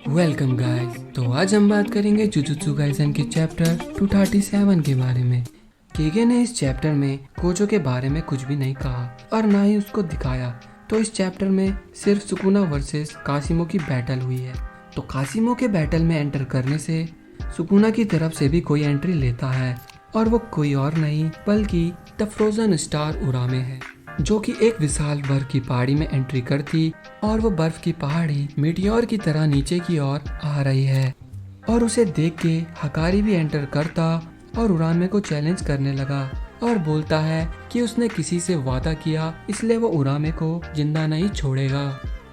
Welcome guys. तो आज हम बात करेंगे जुजुत्सु काइसेन के चैप्टर 237 के बारे में। केगे ने इस चैप्टर में कोजो के बारे में कुछ भी नहीं कहा और ना ही उसको दिखाया। तो इस चैप्टर में सिर्फ सुकुना वर्सेस कासिमो की बैटल हुई है। तो कासिमो के बैटल में एंटर करने से सुकुना की तरफ से भी कोई एंट्री लेता है और वो कोई और नहीं बल्कि द फ्रोजन स्टार उरामे है, जो कि एक विशाल बर्फ की पहाड़ी में एंट्री करती और वो बर्फ की पहाड़ी मीटियोर की तरह नीचे की ओर आ रही है। और उसे देख के हकारी भी एंटर करता और उरामे को चैलेंज करने लगा और बोलता है कि उसने किसी से वादा किया, इसलिए वो उरामे को जिंदा नहीं छोड़ेगा।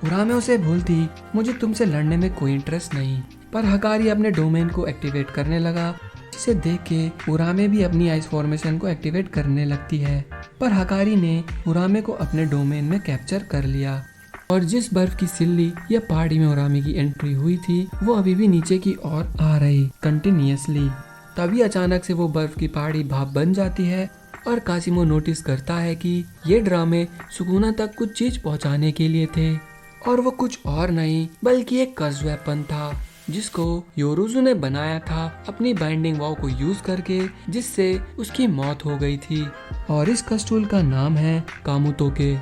उरामे उसे बोलती, मुझे तुमसे लड़ने में कोई इंटरेस्ट नहीं। पर हकारी अपने डोमेन को एक्टिवेट करने लगा, जिसे देख के उरामे भी अपनी आइस फॉर्मेशन को एक्टिवेट करने लगती है। पर हकारी ने उरामे को अपने डोमेन में कैप्चर कर लिया और जिस बर्फ की सिल्ली या पहाड़ी में उरामे की एंट्री हुई थी वो अभी भी नीचे की ओर आ रही कंटिन्यूअसली। तभी अचानक से वो बर्फ की पहाड़ी भाप बन जाती है और कासिमो नोटिस करता है कि ये ड्रामे सुकुना तक कुछ चीज पहुंचाने के लिए थे और वो कुछ और नहीं बल्कि एक कर्ज वेपन था जिसको योरुजु ने बनाया था अपनी बाइंडिंग वाव को यूज करके, जिससे उसकी मौत हो गई थी। और इस कस्टूल का नाम है कामुतोके।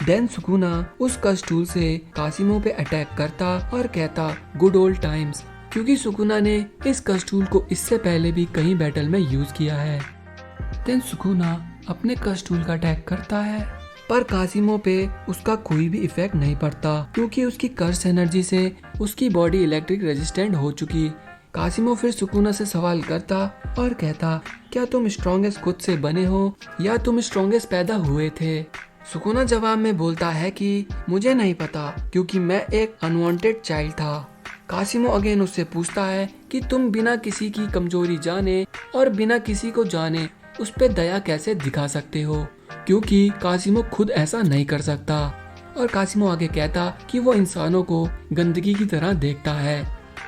देन सुकुना उस कस्टूल से कासिमो पे अटैक करता और कहता गुड ओल्ड टाइम्स, क्योंकि सुकुना ने इस कस्टूल को इससे पहले भी कई बैटल में यूज किया है। देन सुकुना अपने कस्टूल का अटैक करता है पर कासिमो पे उसका कोई भी इफेक्ट नहीं पड़ता, क्योंकि उसकी कर्स एनर्जी से उसकी बॉडी इलेक्ट्रिक रेजिस्टेंट हो चुकी। कासिमो फिर सुकुना से सवाल करता और कहता, क्या तुम स्ट्रॉन्गेस्ट खुद से बने हो या तुम स्ट्रॉन्गेस्ट पैदा हुए थे? सुकुना जवाब में बोलता है कि मुझे नहीं पता, क्योंकि मैं एक अनवांटेड चाइल्ड था। कासिमो अगेन उससे पूछता है कि तुम बिना किसी की कमजोरी जाने और बिना किसी को जाने उस पे दया कैसे दिखा सकते हो, क्योंकि कासिमो खुद ऐसा नहीं कर सकता। और कासिमो आगे कहता कि वो इंसानों को गंदगी की तरह देखता है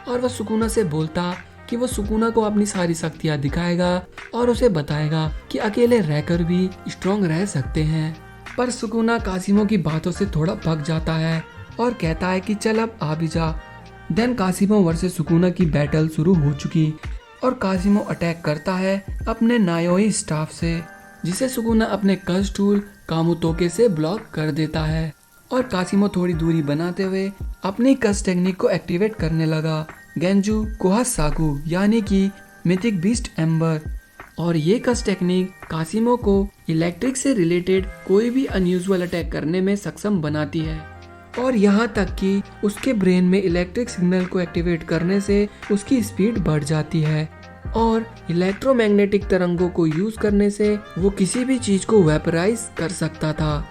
और वह सुकुना से बोलता कि वो सुकुना को अपनी सारी शक्तियाँ दिखाएगा और उसे बताएगा कि अकेले रहकर भी स्ट्रॉन्ग रह सकते हैं। पर सुकुना कासिमो की बातों से थोड़ा पक जाता है और कहता है कि चल अब आ भी जा। देन कासिमो वर्सेस सुकुना की बैटल शुरू हो चुकी और कासिमो अटैक करता है अपने नायोई स्टाफ से, जिसे सुकुना अपने कर्स टूल कामुतोके से ब्लॉक कर देता है। और कासिमो थोड़ी दूरी बनाते हुए अपनी कर्स टेक्निक को एक्टिवेट करने लगा, गेंजू कोहासाकू यानी कि मिथिक बीस्ट एम्बर। और ये कर्स टेक्निक कासिमो को इलेक्ट्रिक से रिलेटेड कोई भी अनयूजुअल अटैक करने में सक्षम बनाती है और यहाँ तक कि उसके ब्रेन में इलेक्ट्रिक सिग्नल को एक्टिवेट करने से उसकी स्पीड बढ़ जाती है और इलेक्ट्रोमैग्नेटिक तरंगों को यूज करने से वो किसी भी चीज को वेपराइज कर सकता था।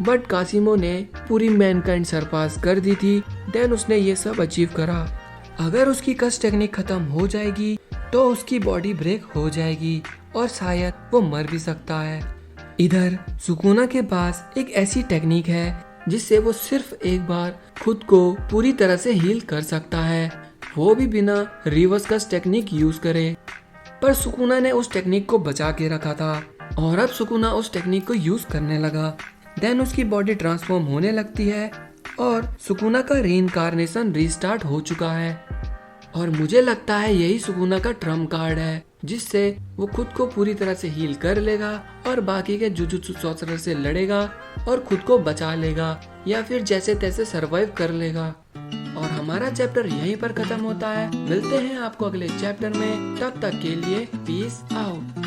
बट कासिमो ने पूरी मैनकाइंड सरपास कर दी थी। देन उसने ये सब अचीव करा। अगर उसकी कर्स टेक्निक खत्म हो जाएगी तो उसकी बॉडी ब्रेक हो जाएगी और शायद वो मर भी सकता है। इधर सुकुना के पास एक ऐसी टेक्निक है जिससे वो सिर्फ एक बार खुद को पूरी तरह से हील कर सकता है, वो भी बिना रिवर्स कर्स टेक्निक यूज करे। पर सुकुना ने उस टेक्निक को बचा के रखा था और अब सुकुना उस टेक्निक को यूज करने लगा। देन उसकी बॉडी ट्रांसफॉर्म होने लगती है और सुकुना का रीइंकार्नेशन रीस्टार्ट हो चुका है। और मुझे लगता है यही सुकुना का ट्रम्प कार्ड है, जिससे वो खुद को पूरी तरह से हील कर लेगा और बाकी के जुजुत्सु सॉर्सरर से लड़ेगा और खुद को बचा लेगा या फिर जैसे तैसे सरवाइव कर लेगा। और हमारा चैप्टर यहीं पर खत्म होता है। मिलते हैं आपको अगले चैप्टर में, तब तक के लिए पीस आउट।